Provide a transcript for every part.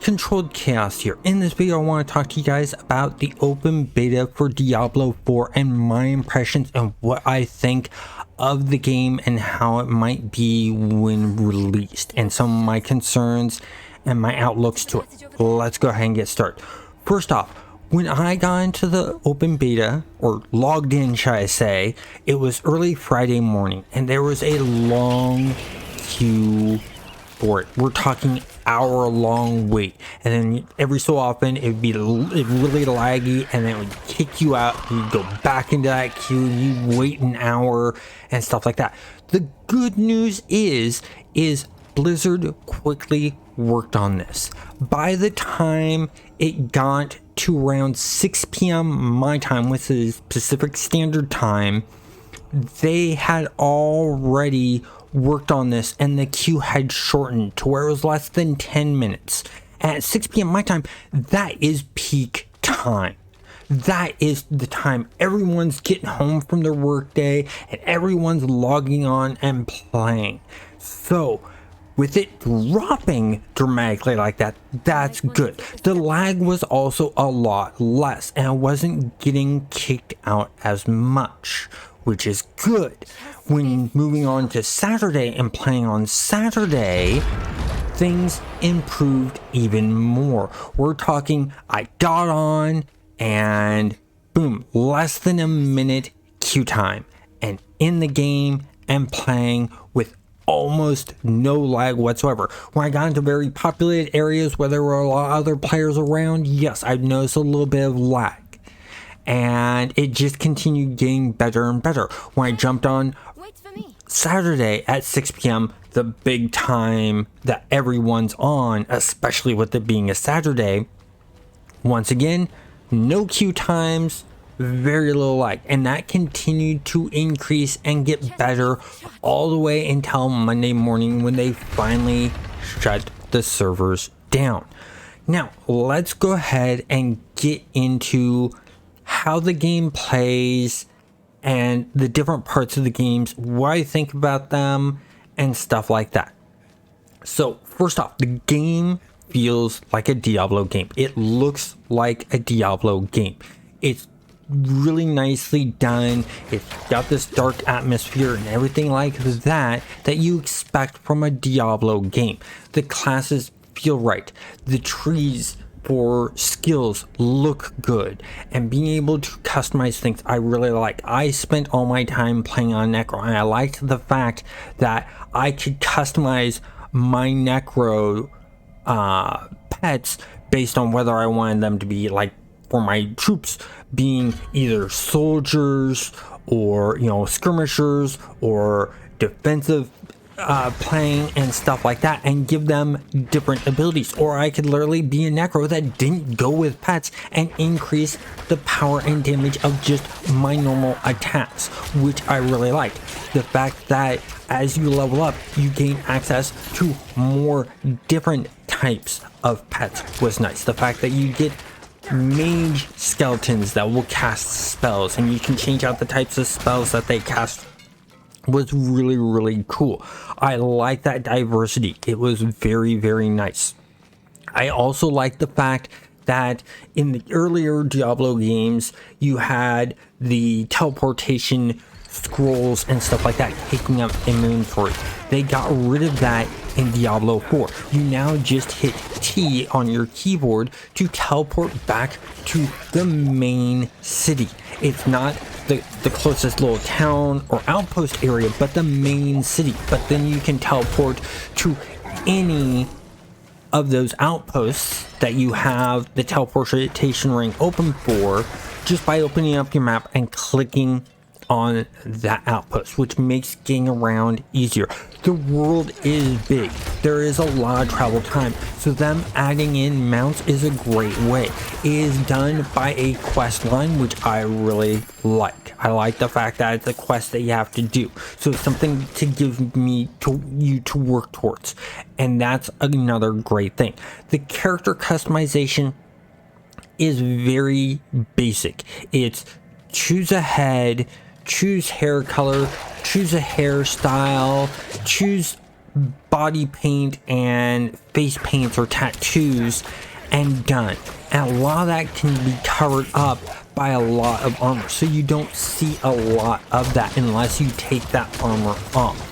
Controlled Chaos here. In this video, I want to talk to you guys about the open beta for Diablo 4 and my impressions and what I think of the game and how it might be when released, and some of my concerns and my outlooks to it. Let's go ahead and get started. First off, when I got into the open beta, or logged in, shall I say, it was early Friday morning, and there was a long queue for it. We're talking hour-long wait, and then every so often it'd be really laggy, and then it would kick you out. You'd go back into that queue, you'd wait an hour, and stuff like that. The good news is Blizzard quickly worked on this. By the time it got to around 6 p.m. my time, which is Pacific Standard Time, they had already worked on this, and the queue had shortened to where it was less than 10 minutes. At 6 p.m. my time, that is peak time. That is the time everyone's getting home from their workday and everyone's logging on and playing. So with it dropping dramatically like that, that's good. The lag was also a lot less, and I wasn't getting kicked out as much, which is good. When moving on to Saturday and playing on Saturday, things improved even more. We're talking, I got on and boom, less than a minute queue time, and in the game and playing with almost no lag whatsoever. When I got into very populated areas where there were a lot of other players around, yes, I'd noticed a little bit of lag. And it just continued getting better and better. When I jumped on Saturday at 6 p.m., the big time that everyone's on, especially with it being a Saturday, once again, no queue times, very little lag. And that continued to increase and get better all the way until Monday morning when they finally shut the servers down. Now, let's go ahead and get into how the game plays and the different parts of the games, what I think about them, and stuff like that. So first off, the game feels like a Diablo game. It looks like a Diablo game. It's really nicely done. It's got this dark atmosphere and everything like that you expect from a Diablo game. The classes feel right. The trees for skills look good, and being able to customize things I really like. I spent all my time playing on Necro, and I liked the fact that I could customize my Necro pets based on whether I wanted them to be, like, for my troops being either soldiers or, you know, skirmishers or defensive playing and stuff like that, and give them different abilities. Or I could literally be a Necro that didn't go with pets and increase the power and damage of just my normal attacks, which I really liked. The fact that as you level up, you gain access to more different types of pets was nice. The fact that you get mage skeletons that will cast spells, and you can change out the types of spells that they cast, was really, really cool. I like that diversity. It was very, very nice. I also like the fact that in the earlier Diablo games, you had the teleportation scrolls and stuff like that taking up inventory. They got rid of that in Diablo 4. You now just hit T on your keyboard to teleport back to the main city. It's not the closest little town or outpost area, but the main city. But then you can teleport to any of those outposts that you have the teleportation ring open for, just by opening up your map and clicking on that outpost, which makes getting around easier. The world is big. There is a lot of travel time, so them adding in mounts is a great way. It is done by a quest line, which I really like. I like the fact that it's a quest that you have to do, so it's something to give you to work towards, and that's another great thing. The character customization is very basic. It's choose a head, choose hair color, choose a hairstyle, choose body paint and face paints or tattoos and done. And a lot of that can be covered up by a lot of armor, so you don't see a lot of that unless you take that armor off.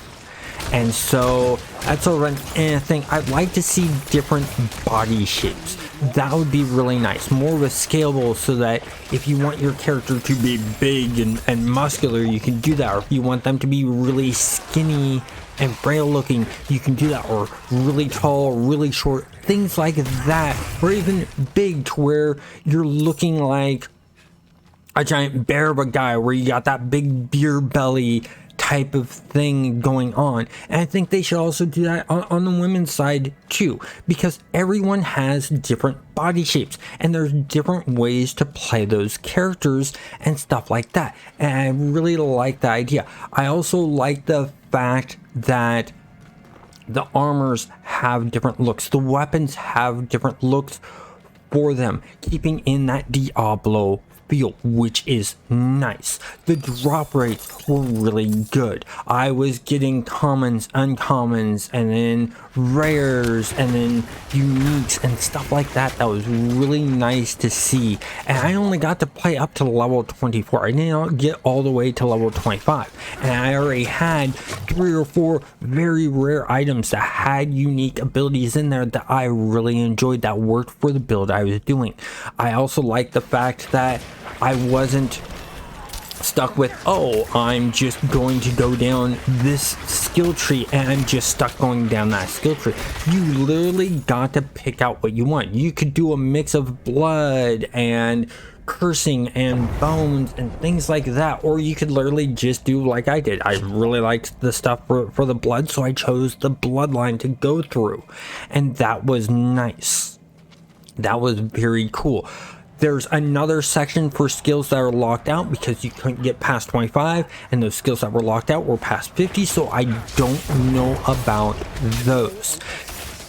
And so that's a thing. I'd like to see different body shapes. That would be really nice, more of a scalable, so that if you want your character to be big and muscular, you can do that. Or if you want them to be really skinny and frail looking, you can do that. Or really tall, really short, things like that. Or even big, to where you're looking like a giant bear of a guy, where you got that big beer belly type of thing going on. And I think they should also do that on the women's side too, because everyone has different body shapes and there's different ways to play those characters and stuff like that. And I really like the idea. I also like the fact that the armors have different looks, the weapons have different looks for them, keeping in that Diablo feel, which is nice. The drop rates were really good. I was getting commons, uncommons, and then rares, and then uniques and stuff like that. That was really nice to see. And I only got to play up to level 24. I didn't get all the way to level 25. And I already had 3 or 4 very rare items that had unique abilities in there that I really enjoyed, that worked for the build I was doing. I also like the fact that I wasn't stuck with, oh, I'm just going to go down this skill tree and I'm just stuck going down that skill tree. You literally got to pick out what you want. You could do a mix of blood and cursing and bones and things like that, or you could literally just do like I did. I really liked the stuff for the blood, so I chose the bloodline to go through, and that was nice. That was very cool. There's another section for skills that are locked out because you couldn't get past 25, and those skills that were locked out were past 50, so I don't know about those.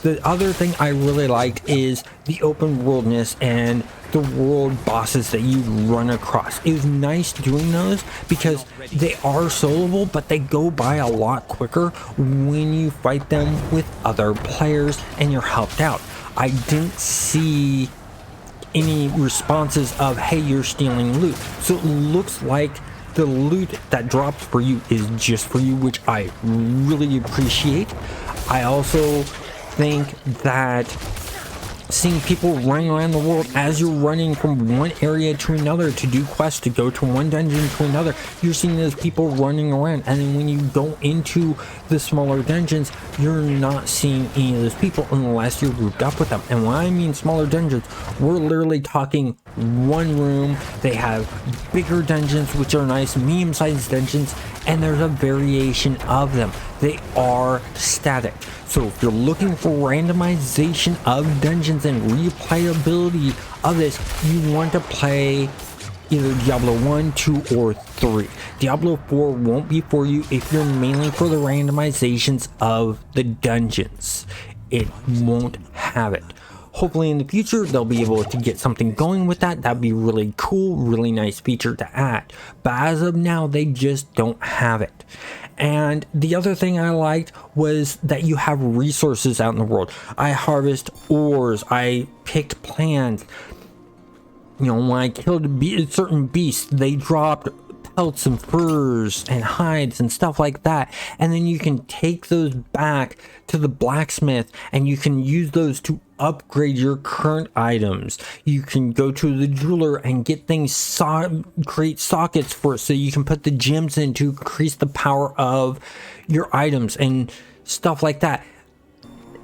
The other thing I really liked is the open worldness and the world bosses that you run across. It was nice doing those because they are soloable, but they go by a lot quicker when you fight them with other players and you're helped out. I didn't see any responses of, hey, you're stealing loot. So it looks like the loot that drops for you is just for you, which I really appreciate. I also think that seeing people running around the world as you're running from one area to another to do quests, to go to one dungeon to another, you're seeing those people running around, and then when you go into the smaller dungeons, you're not seeing any of those people unless you're grouped up with them. And when I mean smaller dungeons, we're literally talking one room. They have bigger dungeons, which are nice, medium-sized dungeons, and there's a variation of them. They are static. So if you're looking for randomization of dungeons and replayability of this, you want to play either Diablo 1, 2, or 3. Diablo 4 won't be for you if you're mainly for the randomizations of the dungeons. It won't have it. Hopefully in the future they'll be able to get something going with that. That'd be really cool, really nice feature to add. But as of now, they just don't have it. And the other thing I liked was that you have resources out in the world. I harvest ores, I picked plants. You know, when I killed certain beasts, they dropped pelts and furs and hides and stuff like that, and then you can take those back to the blacksmith and you can use those to upgrade your current items. You can go to the jeweler and get things, create sockets for it, so you can put the gems in to increase the power of your items and stuff like that.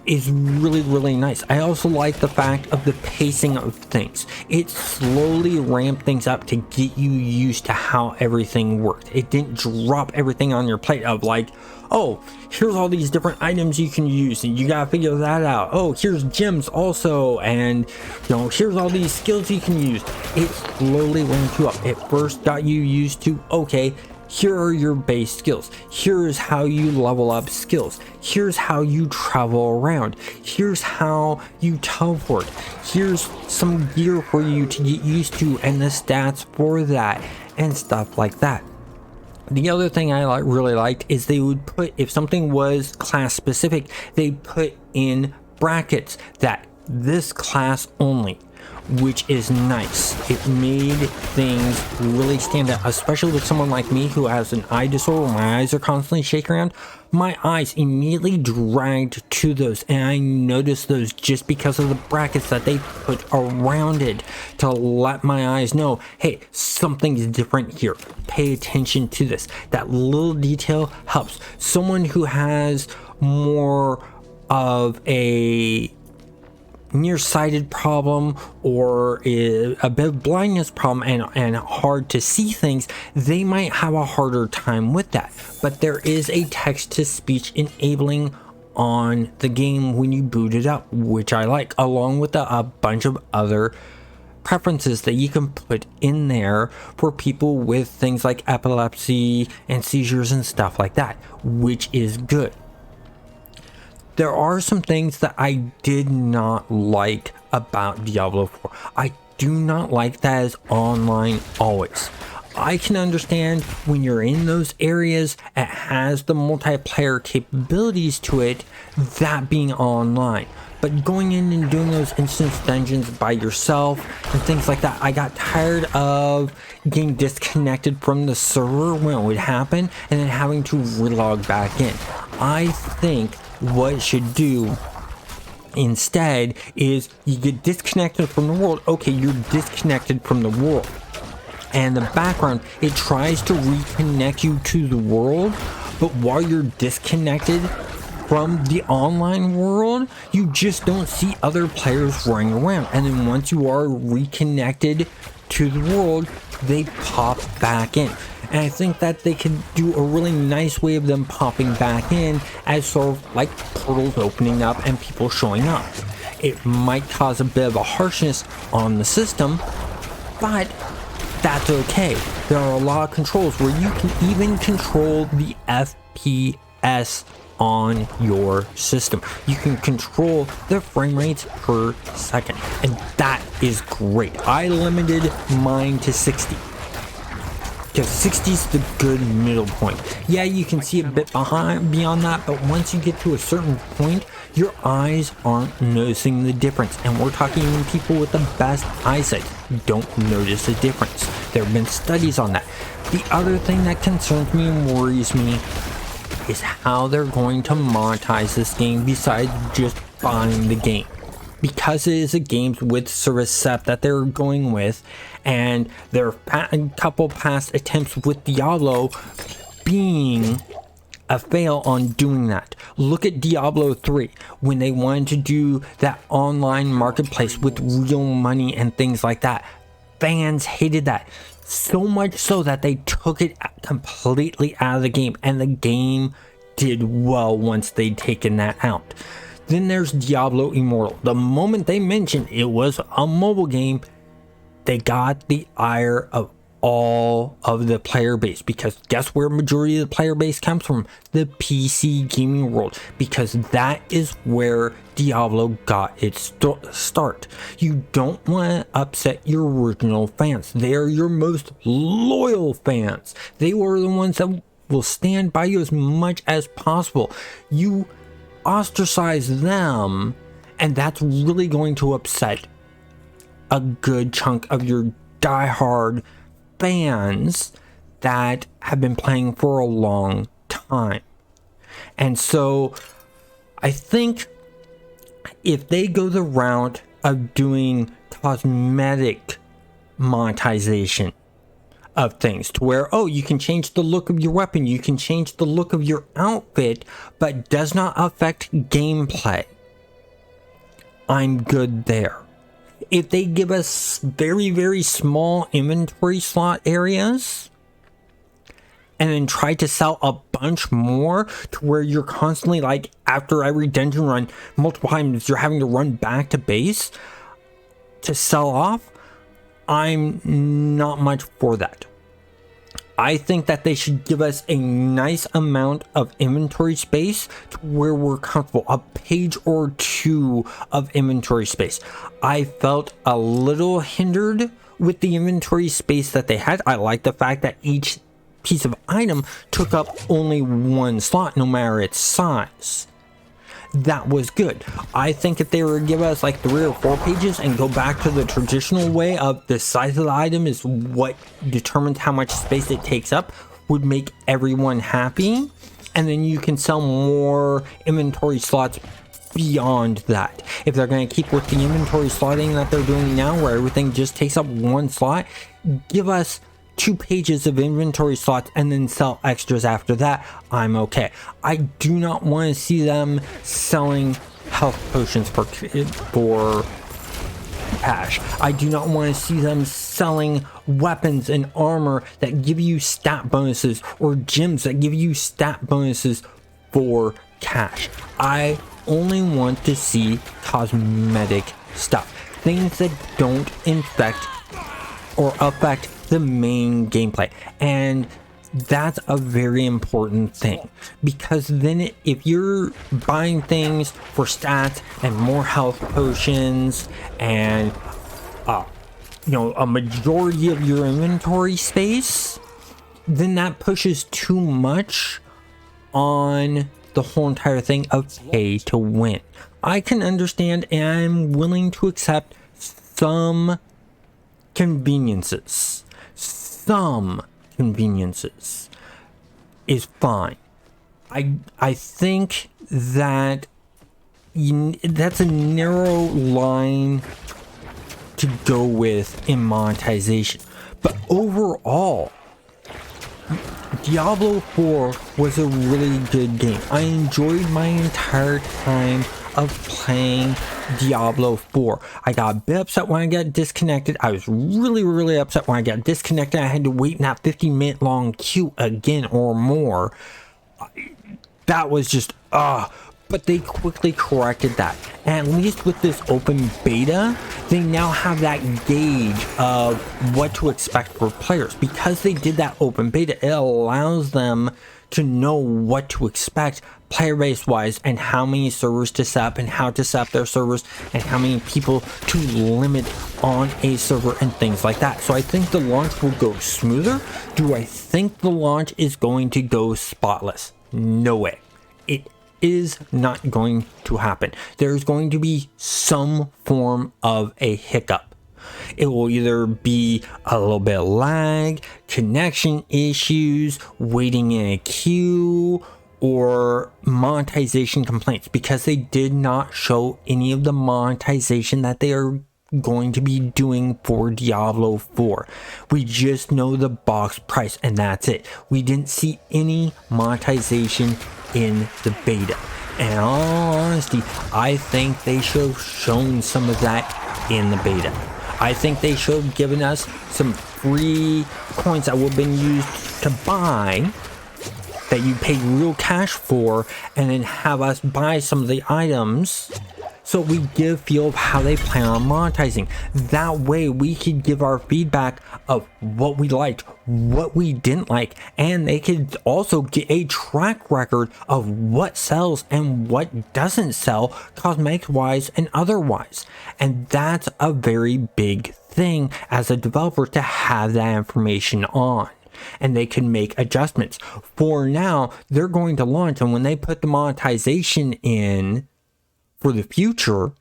Is really, really nice. I also like the fact of the pacing of things. It slowly ramped things up to get you used to how everything worked. It didn't drop everything on your plate of like, oh, here's all these different items you can use and you gotta figure that out. Oh, here's gems also, and you know, here's all these skills you can use. It slowly ramped you up. It first got you used to, okay, here are your base skills. Here's how you level up skills. Here's how you travel around. Here's how you teleport. Here's some gear for you to get used to and the stats for that and stuff like that. The other thing I really liked is they would put, if something was class specific, they put in brackets that this class only, which is nice. It made things really stand out, especially with someone like me who has an eye disorder. My eyes are constantly shaking around. My eyes immediately dragged to those, and I noticed those just because of the brackets that they put around it to let my eyes know, hey, something's different here. Pay attention to this. That little detail helps. Someone who has more of a nearsighted problem or a bit of blindness problem and hard to see things, they might have a harder time with that. But there is a text-to-speech enabling on the game when you boot it up, which I like, along with a bunch of other preferences that you can put in there for people with things like epilepsy and seizures and stuff like that, which is good. There are some things that I did not like about Diablo 4. I do not like that as online always. I can understand when you're in those areas, it has the multiplayer capabilities to it, that being online. But going in and doing those instance dungeons by yourself and things like that, I got tired of getting disconnected from the server when it would happen and then having to relog back in. I think what it should do instead is you get disconnected from the world. Okay, you're disconnected from the world, and the background, it tries to reconnect you to the world, but while you're disconnected from the online world, you just don't see other players running around. And then once you are reconnected to the world, they pop back in. And I think that they could do a really nice way of them popping back in as sort of like portals opening up and people showing up. It might cause a bit of a harshness on the system, but that's okay. There are a lot of controls where you can even control the FPS on your system. You can control the frame rates per second, and that is great. I limited mine to 60. Because 60 is the good middle point. Yeah, you can see a bit beyond that, but once you get to a certain point, your eyes aren't noticing the difference. And we're talking even people with the best eyesight don't notice the difference. There have been studies on that. The other thing that concerns me and worries me is how they're going to monetize this game besides just buying the game. Because it is a games with service set that they're going with, and there are a couple past attempts with Diablo being a fail on doing that. Look at Diablo 3 when they wanted to do that online marketplace with real money and things like that. Fans hated that. So much so that they took it completely out of the game, and the game did well once they'd taken that out. Then there's Diablo Immortal. The moment they mentioned it was a mobile game, they got the ire of all of the player base, because guess where majority of the player base comes from? The PC gaming world, because that is where Diablo got its start. You don't want to upset your original fans. They are your most loyal fans. They were the ones that will stand by you as much as possible. You ostracize them, and that's really going to upset a good chunk of your diehard fans that have been playing for a long time. And so I think if they go the route of doing cosmetic monetization of things, to where, oh, you can change the look of your weapon, you can change the look of your outfit, but does not affect gameplay, I'm good there. If they give us very, very small inventory slot areas and then try to sell a bunch more to where you're constantly, like, after every dungeon run, multiple times you're having to run back to base to sell off, I'm not much for that. I think that they should give us a nice amount of inventory space to where we're comfortable. A page or two of inventory space. I felt a little hindered with the inventory space that they had. I like the fact that each piece of item took up only one slot, no matter its size. That was good. I think if they were to give us like 3 or 4 pages and go back to the traditional way of the size of the item is what determines how much space it takes up, would make everyone happy. And then you can sell more inventory slots beyond that. If they're going to keep with the inventory slotting that they're doing now, where everything just takes up one slot, give us 2 pages of inventory slots and then sell extras after that. I'm okay. I do not want to see them selling health potions for cash. I do not want to see them selling weapons and armor that give you stat bonuses, or gems that give you stat bonuses for cash. I only want to see cosmetic stuff, things that don't infect or affect the main gameplay. And that's a very important thing, because then if you're buying things for stats and more health potions and a majority of your inventory space, then that pushes too much on the whole entire thing of pay to win. I can understand and I'm willing to accept some conveniences. Some conveniences is fine. I think that that's a narrow line to go with in monetization. But overall, Diablo 4 was a really good game. I enjoyed my entire time of playing Diablo 4. I got a bit upset when I got disconnected. I was really upset when I got disconnected. I had to wait in that 50-minute long queue again or more. That was just but they quickly corrected that. And at least with this open beta, they now have that gauge of what to expect for players. Because they did that open beta, it allows them to know what to expect player base wise, and how many servers to set up, and how to set up their servers, and how many people to limit on a server, and things like that. So I think the launch will go smoother. Do I think the launch is going to go spotless? No way. It is not going to happen. There's going to be some form of a hiccup. It will either be a little bit of lag, connection issues, waiting in a queue, or monetization complaints, because they did not show any of the monetization that they are going to be doing for Diablo 4. We just know the box price, and that's it. We didn't see any monetization in the beta. And in all honesty, I think they should have shown some of that in the beta. I think they should have given us some free coins that would have been used to buy, that you paid real cash for, and then have us buy some of the items, so we get a feel of how they plan on monetizing. That way we could give our feedback of what we liked, what we didn't like, and they could also get a track record of what sells and what doesn't sell, cosmetic wise and otherwise. And that's a very big thing as a developer, to have that information on, and they can make adjustments. For now, they're going to launch, and when they put the monetization in for the future,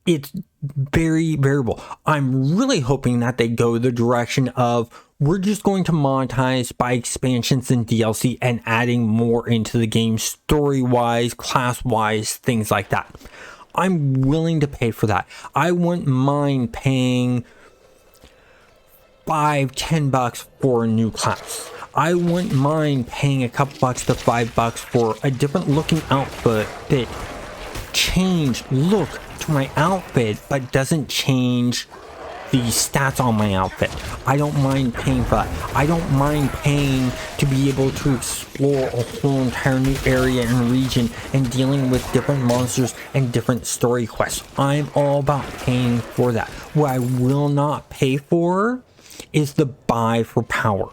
it's very variable. I'm really hoping that they go the direction of, we're just going to monetize by expansions and DLC and adding more into the game, story-wise, class-wise, things like that. I'm willing to pay for that. I wouldn't mind paying $5-10 for a new class. I wouldn't mind paying a couple bucks to $5 for a different looking outfit that changed look to my outfit but doesn't change the stats on my outfit. I don't mind paying for that. I don't mind paying to be able to explore a whole entire new area and region and dealing with different monsters and different story quests. I'm all about paying for that. What I will not pay for is the buy for power.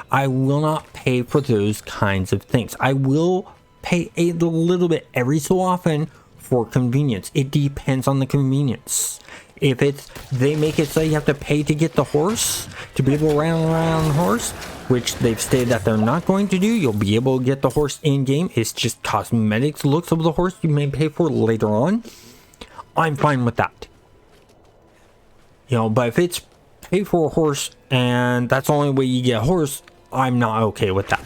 I will not pay for those kinds of things. I will pay a little bit every so often for convenience. It depends on the convenience. If it's they make it so you have to pay to get the horse, to be able to run around the horse, which they've stated that they're not going to do. You'll be able to get the horse in game. It's just cosmetics looks of the horse you may pay for later on. I'm fine with that. You know, but if it's pay for a horse and that's the only way you get a horse, I'm not okay with that.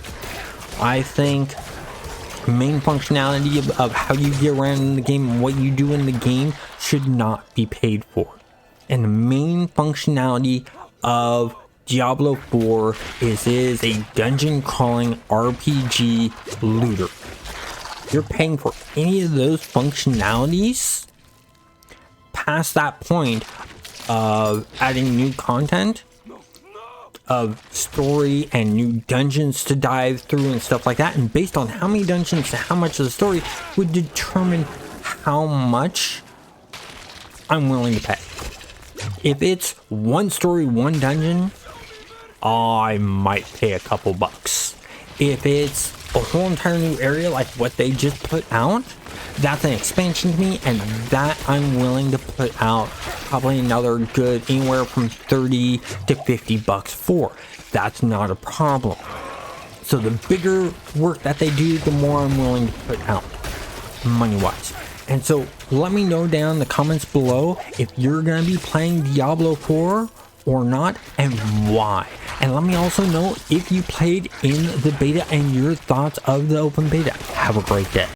I think main functionality of how you get around in the game and what you do in the game should not be paid for. And the main functionality of Diablo 4 is a dungeon crawling RPG looter. If you're paying for any of those functionalities past that point of adding new content, of story and new dungeons to dive through and stuff like that, and based on how many dungeons and how much of the story would determine how much I'm willing to pay. If it's one story, one dungeon, I might pay a couple bucks. If it's a whole entire new area like what they just put out, that's an expansion to me, and that I'm willing to put out probably another good anywhere from 30 to 50 bucks for. That's not a problem. So the bigger work that they do, the more I'm willing to put out money wise. And so let me know down in the comments below if you're going to be playing Diablo 4 or not, and why. And let me also know if you played in the beta and your thoughts of the open beta. Have a great day.